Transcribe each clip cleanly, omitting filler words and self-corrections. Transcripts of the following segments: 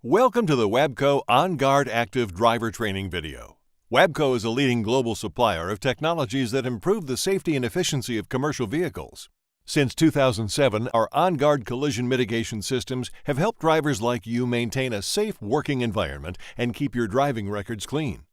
Welcome to the WABCO OnGuardACTIVE driver training video. WABCO is a leading global supplier of technologies that improve the safety and efficiency of commercial vehicles. Since 2007, our OnGuard collision mitigation systems have helped drivers like you maintain a safe working environment and keep your driving records clean.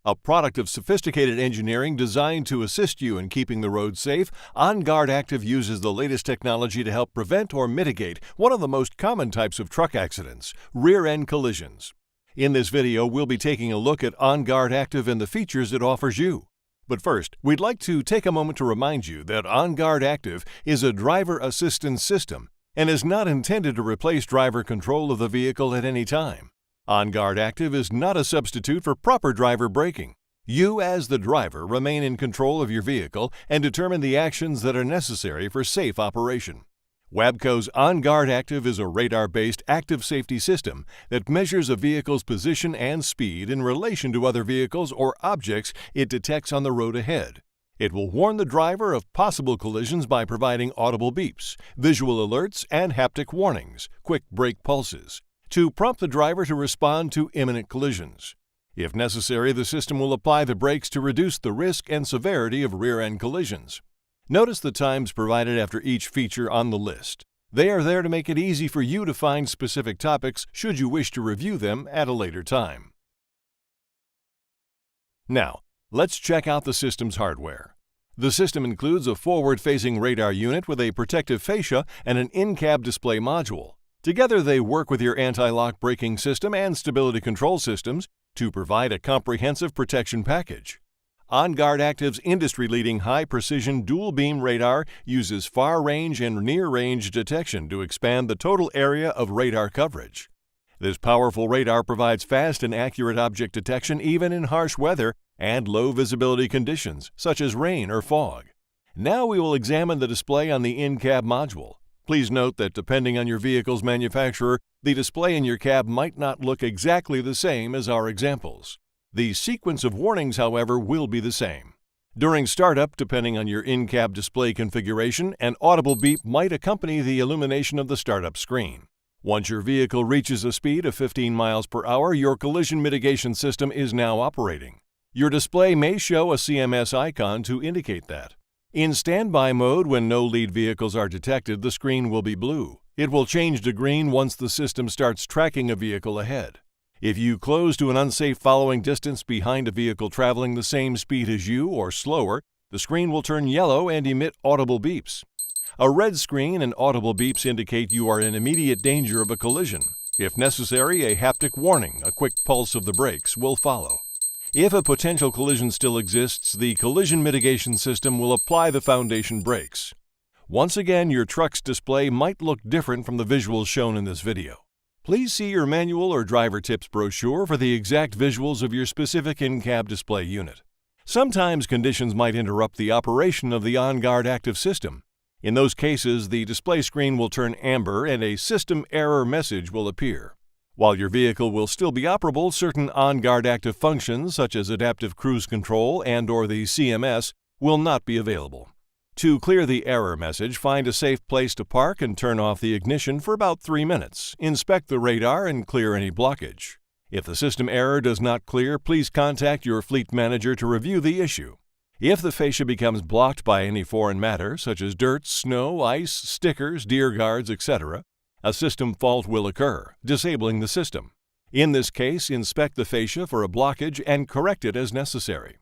A product of sophisticated engineering designed to assist you in keeping the road safe, OnGuardACTIVE uses the latest technology to help prevent or mitigate one of the most common types of truck accidents, rear-end collisions. In this video, we'll be taking a look at OnGuardACTIVE and the features it offers you. But first, we'd like to take a moment to remind you that OnGuardACTIVE is a driver assistance system and is not intended to replace driver control of the vehicle at any time. OnGuardACTIVE is not a substitute for proper driver braking. You, as the driver, remain in control of your vehicle and determine the actions that are necessary for safe operation. WABCO's OnGuardACTIVE is a radar-based active safety system that measures a vehicle's position and speed in relation to other vehicles or objects it detects on the road ahead. It will warn the driver of possible collisions by providing audible beeps, visual alerts, and haptic warnings, quick brake pulses, to prompt the driver to respond to imminent collisions. If necessary, the system will apply the brakes to reduce the risk and severity of rear-end collisions. Notice the times provided after each feature on the list. They are there to make it easy for you to find specific topics should you wish to review them at a later time. Now, let's check out the system's hardware. The system includes a forward-facing radar unit with a protective fascia and an in-cab display module. Together, they work with your anti-lock braking system and stability control systems to provide a comprehensive protection package. OnGuardACTIVE's industry-leading high-precision dual-beam radar uses far-range and near-range detection to expand the total area of radar coverage. This powerful radar provides fast and accurate object detection even in harsh weather and low-visibility conditions, such as rain or fog. Now we will examine the display on the in-cab module. Please note that depending on your vehicle's manufacturer, the display in your cab might not look exactly the same as our examples. The sequence of warnings, however, will be the same. During startup, depending on your in-cab display configuration, an audible beep might accompany the illumination of the startup screen. Once your vehicle reaches a speed of 15 miles per hour, your collision mitigation system is now operating. Your display may show a CMS icon to indicate that. In standby mode, when no lead vehicles are detected, the screen will be blue. It will change to green once the system starts tracking a vehicle ahead. If you close to an unsafe following distance behind a vehicle traveling the same speed as you or slower, the screen will turn yellow and emit audible beeps. A red screen and audible beeps indicate you are in immediate danger of a collision. If necessary, a haptic warning, a quick pulse of the brakes, will follow. If a potential collision still exists, the collision mitigation system will apply the foundation brakes. Once again, your truck's display might look different from the visuals shown in this video. Please see your manual or driver tips brochure for the exact visuals of your specific in-cab display unit. Sometimes conditions might interrupt the operation of the OnGuardACTIVE system. In those cases, the display screen will turn amber and a system error message will appear. While your vehicle will still be operable, certain OnGuardACTIVE functions such as adaptive cruise control and/or the CMS will not be available. To clear the error message, find a safe place to park and turn off the ignition for about 3 minutes. Inspect the radar and clear any blockage. If the system error does not clear, please contact your fleet manager to review the issue. If the fascia becomes blocked by any foreign matter, such as dirt, snow, ice, stickers, deer guards, etc., a system fault will occur, disabling the system. In this case, inspect the fascia for a blockage and correct it as necessary.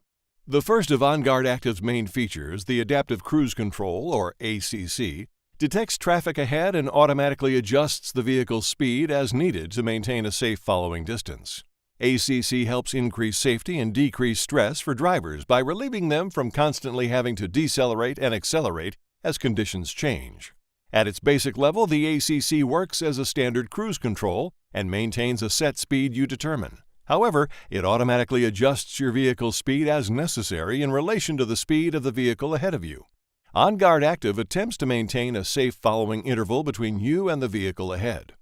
The first of OnGuardACTIVE's main features, the Adaptive Cruise Control, or ACC, detects traffic ahead and automatically adjusts the vehicle's speed as needed to maintain a safe following distance. ACC helps increase safety and decrease stress for drivers by relieving them from constantly having to decelerate and accelerate as conditions change. At its basic level, the ACC works as a standard cruise control and maintains a set speed you determine. However, it automatically adjusts your vehicle's speed as necessary in relation to the speed of the vehicle ahead of you. OnGuardACTIVE attempts to maintain a safe following interval between you and the vehicle ahead.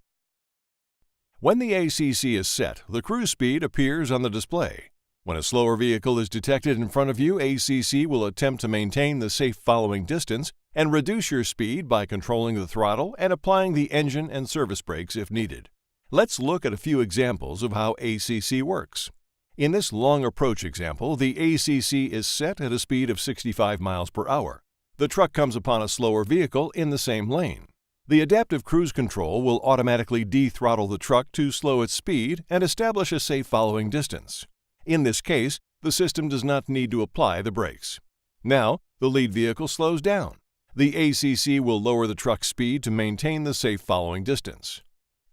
When the ACC is set, the cruise speed appears on the display. When a slower vehicle is detected in front of you, ACC will attempt to maintain the safe following distance and reduce your speed by controlling the throttle and applying the engine and service brakes if needed. Let's look at a few examples of how ACC works. In this long approach example, the ACC is set at a speed of 65 miles per hour. The truck comes upon a slower vehicle in the same lane. The adaptive cruise control will automatically de-throttle the truck to slow its speed and establish a safe following distance. In this case, the system does not need to apply the brakes. Now, the lead vehicle slows down. The ACC will lower the truck's speed to maintain the safe following distance.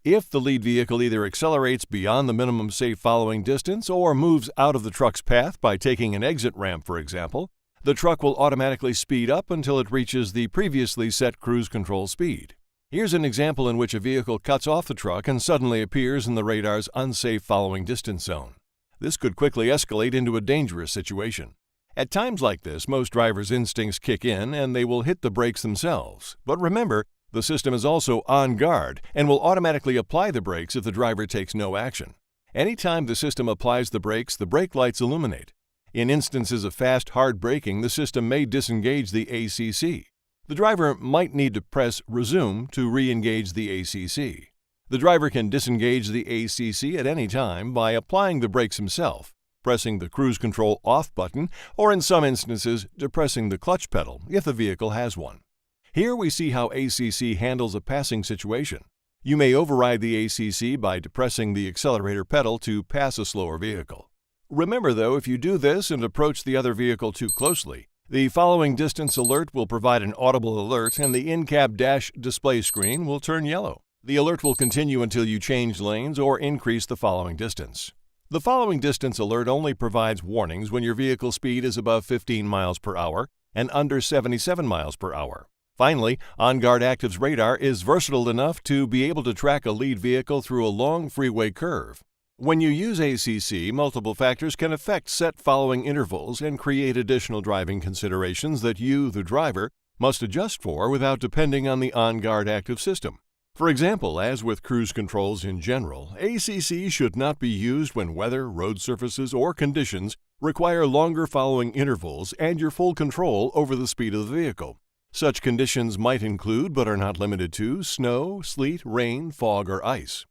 If the lead vehicle either accelerates beyond the minimum safe following distance or moves out of the truck's path by taking an exit ramp, for example, the truck will automatically speed up until it reaches the previously set cruise control speed. Here's an example in which a vehicle cuts off the truck and suddenly appears in the radar's unsafe following distance zone. This could quickly escalate into a dangerous situation. At times like this, most drivers' instincts kick in and they will hit the brakes themselves. But remember, the system is also on guard and will automatically apply the brakes if the driver takes no action. Anytime the system applies the brakes, the brake lights illuminate. In instances of fast, hard braking, the system may disengage the ACC. The driver might need to press Resume to re-engage the ACC. The driver can disengage the ACC at any time by applying the brakes himself, pressing the cruise control off button, or in some instances, depressing the clutch pedal if the vehicle has one. Here we see how ACC handles a passing situation. You may override the ACC by depressing the accelerator pedal to pass a slower vehicle. Remember though, if you do this and approach the other vehicle too closely, the following distance alert will provide an audible alert and the in-cab dash display screen will turn yellow. The alert will continue until you change lanes or increase the following distance. The following distance alert only provides warnings when your vehicle speed is above 15 miles per hour and under 77 miles per hour. Finally, OnGuardACTIVE's radar is versatile enough to be able to track a lead vehicle through a long freeway curve. When you use ACC, multiple factors can affect set following intervals and create additional driving considerations that you, the driver, must adjust for without depending on the OnGuardACTIVE system. For example, as with cruise controls in general, ACC should not be used when weather, road surfaces, or conditions require longer following intervals and your full control over the speed of the vehicle. Such conditions might include, but are not limited to, snow, sleet, rain, fog, or ice.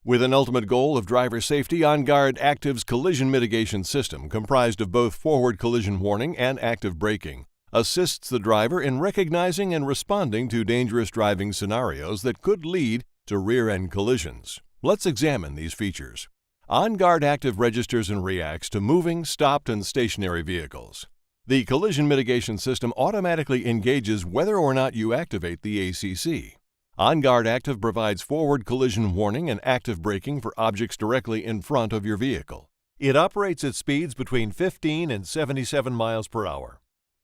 With an ultimate goal of driver safety, OnGuardACTIVE's collision mitigation system, comprised of both forward collision warning and active braking, assists the driver in recognizing and responding to dangerous driving scenarios that could lead to rear-end collisions. Let's examine these features. OnGuardACTIVE registers and reacts to moving, stopped, and stationary vehicles. The collision mitigation system automatically engages whether or not you activate the ACC. OnGuardACTIVE provides forward collision warning and active braking for objects directly in front of your vehicle. It operates at speeds between 15 and 77 miles per hour.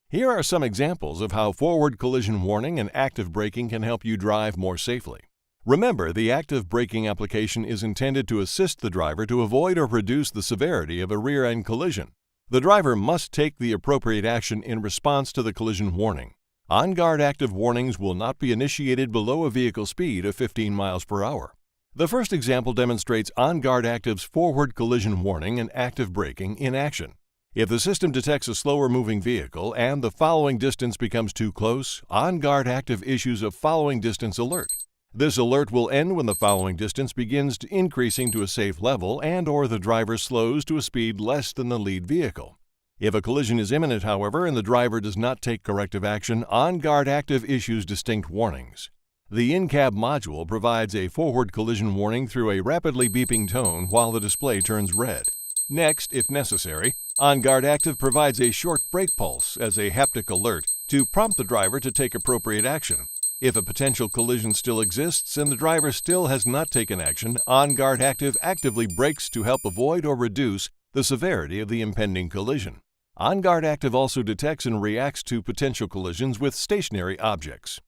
Here are some examples of how forward collision warning and active braking can help you drive more safely. Remember, the active braking application is intended to assist the driver to avoid or reduce the severity of a rear-end collision. The driver must take the appropriate action in response to the collision warning. OnGuardACTIVE warnings will not be initiated below a vehicle speed of 15 miles per hour. The first example demonstrates OnGuardACTIVE's forward collision warning and active braking in action. If the system detects a slower moving vehicle and the following distance becomes too close, OnGuardACTIVE issues a following distance alert. This alert will end when the following distance begins increasing to a safe level and/or the driver slows to a speed less than the lead vehicle. If a collision is imminent, however, and the driver does not take corrective action, OnGuardACTIVE issues distinct warnings. The in-cab module provides a forward collision warning through a rapidly beeping tone while the display turns red. Next, if necessary, OnGuardACTIVE provides a short brake pulse as a haptic alert to prompt the driver to take appropriate action. If a potential collision still exists and the driver still has not taken action, OnGuardACTIVE actively brakes to help avoid or reduce the severity of the impending collision. OnGuardACTIVE also detects and reacts to potential collisions with stationary objects.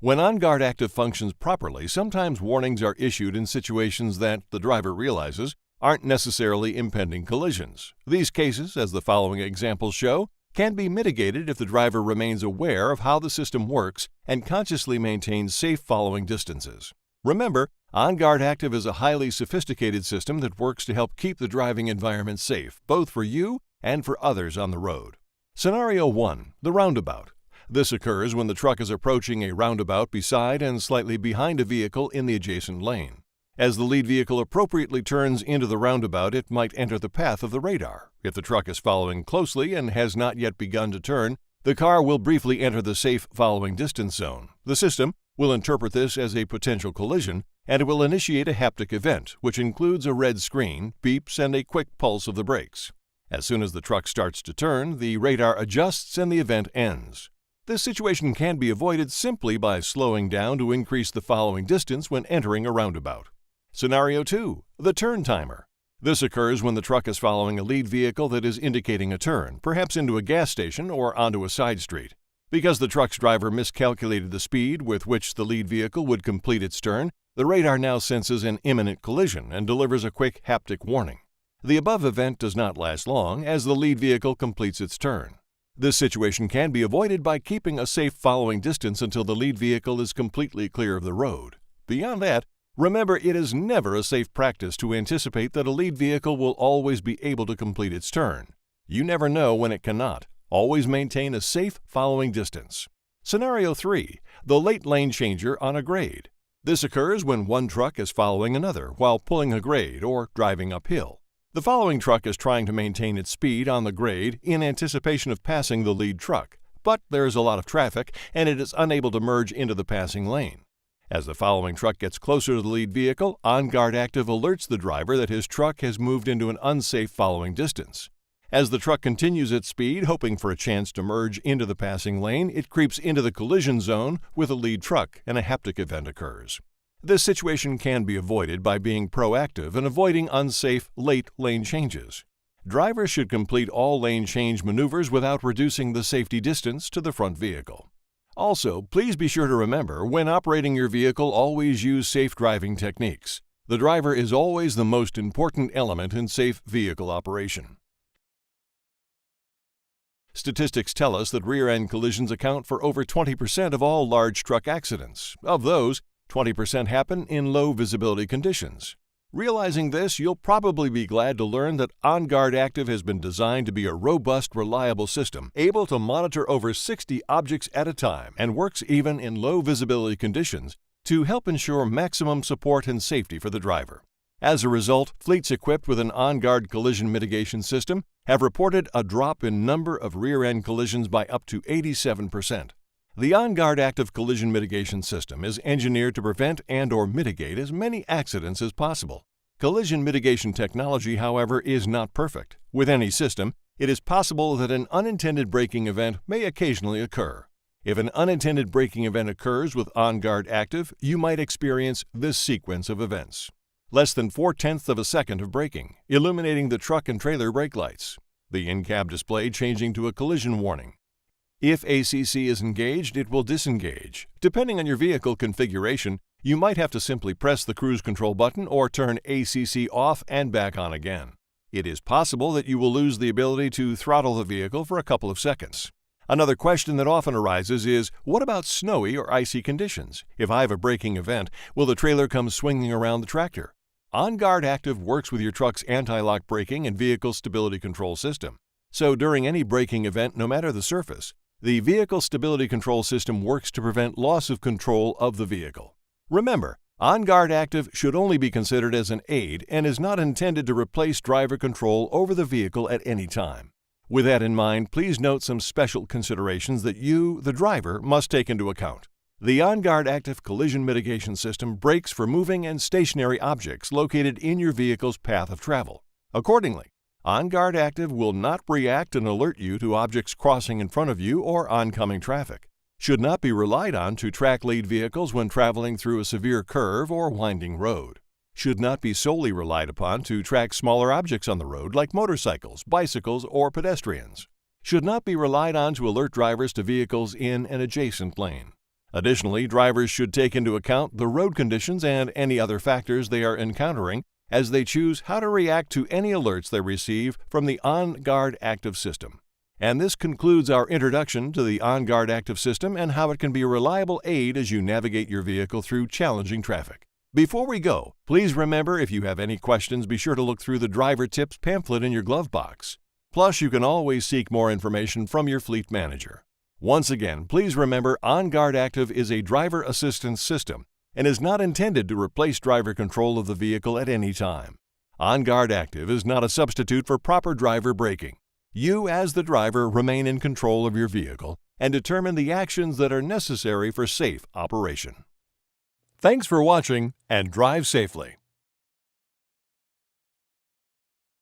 When OnGuardACTIVE functions properly, sometimes warnings are issued in situations that, the driver realizes, aren't necessarily impending collisions. These cases, as the following examples show, can be mitigated if the driver remains aware of how the system works and consciously maintains safe following distances. Remember, OnGuardACTIVE is a highly sophisticated system that works to help keep the driving environment safe, both for you and for others on the road. Scenario 1. The roundabout. This occurs when the truck is approaching a roundabout beside and slightly behind a vehicle in the adjacent lane. As the lead vehicle appropriately turns into the roundabout, it might enter the path of the radar. If the truck is following closely and has not yet begun to turn, the car will briefly enter the safe following distance zone. The system will interpret this as a potential collision, and it will initiate a haptic event, which includes a red screen, beeps, and a quick pulse of the brakes. As soon as the truck starts to turn, the radar adjusts and the event ends. This situation can be avoided simply by slowing down to increase the following distance when entering a roundabout. Scenario 2. The turn timer. This occurs when the truck is following a lead vehicle that is indicating a turn, perhaps into a gas station or onto a side street. Because the truck's driver miscalculated the speed with which the lead vehicle would complete its turn, the radar now senses an imminent collision and delivers a quick haptic warning. The above event does not last long as the lead vehicle completes its turn. This situation can be avoided by keeping a safe following distance until the lead vehicle is completely clear of the road. Beyond that, remember, it is never a safe practice to anticipate that a lead vehicle will always be able to complete its turn. You never know when it cannot. Always maintain a safe following distance. Scenario 3. The late lane changer on a grade. This occurs when one truck is following another while pulling a grade or driving uphill. The following truck is trying to maintain its speed on the grade in anticipation of passing the lead truck, but there is a lot of traffic and it is unable to merge into the passing lane. As the following truck gets closer to the lead vehicle, OnGuardACTIVE alerts the driver that his truck has moved into an unsafe following distance. As the truck continues its speed, hoping for a chance to merge into the passing lane, it creeps into the collision zone with a lead truck and a haptic event occurs. This situation can be avoided by being proactive and avoiding unsafe late lane changes. Drivers should complete all lane change maneuvers without reducing the safety distance to the front vehicle. Also, please be sure to remember, when operating your vehicle, always use safe driving techniques. The driver is always the most important element in safe vehicle operation. Statistics tell us that rear-end collisions account for over 20% of all large truck accidents. Of those, 20% happen in low visibility conditions. Realizing this, you'll probably be glad to learn that OnGuardACTIVE has been designed to be a robust, reliable system, able to monitor over 60 objects at a time and works even in low visibility conditions to help ensure maximum support and safety for the driver. As a result, fleets equipped with an OnGuard collision mitigation system have reported a drop in number of rear-end collisions by up to 87%. The OnGuardACTIVE collision mitigation system is engineered to prevent and/or mitigate as many accidents as possible. Collision mitigation technology, however, is not perfect. With any system, it is possible that an unintended braking event may occasionally occur. If an unintended braking event occurs with OnGuardACTIVE, you might experience this sequence of events. Less than 0.4 of a second of braking, illuminating the truck and trailer brake lights. The in-cab display changing to a collision warning. If ACC is engaged, it will disengage. Depending on your vehicle configuration, you might have to simply press the cruise control button or turn ACC off and back on again. It is possible that you will lose the ability to throttle the vehicle for a couple of seconds. Another question that often arises is, what about snowy or icy conditions? If I have a braking event, will the trailer come swinging around the tractor? OnGuardACTIVE works with your truck's anti-lock braking and vehicle stability control system. So during any braking event, no matter the surface, the vehicle stability control system works to prevent loss of control of the vehicle. Remember, OnGuardACTIVE should only be considered as an aid and is not intended to replace driver control over the vehicle at any time. With that in mind, please note some special considerations that you, the driver, must take into account. The OnGuardACTIVE collision mitigation system brakes for moving and stationary objects located in your vehicle's path of travel. Accordingly, OnGuardACTIVE will not react and alert you to objects crossing in front of you or oncoming traffic. Should not be relied on to track lead vehicles when traveling through a severe curve or winding road. Should not be solely relied upon to track smaller objects on the road like motorcycles, bicycles, or pedestrians. Should not be relied on to alert drivers to vehicles in an adjacent lane. Additionally, drivers should take into account the road conditions and any other factors they are encountering as they choose how to react to any alerts they receive from the OnGuardACTIVE system. And this concludes our introduction to the OnGuardACTIVE system and how it can be a reliable aid as you navigate your vehicle through challenging traffic. Before we go, please remember, if you have any questions, be sure to look through the driver tips pamphlet in your glove box. Plus, you can always seek more information from your fleet manager. Once again, please remember OnGuardACTIVE is a driver assistance system and is not intended to replace driver control of the vehicle at any time. OnGuardACTIVE is not a substitute for proper driver braking. You, as the driver, remain in control of your vehicle and determine the actions that are necessary for safe operation. Thanks for watching and drive safely.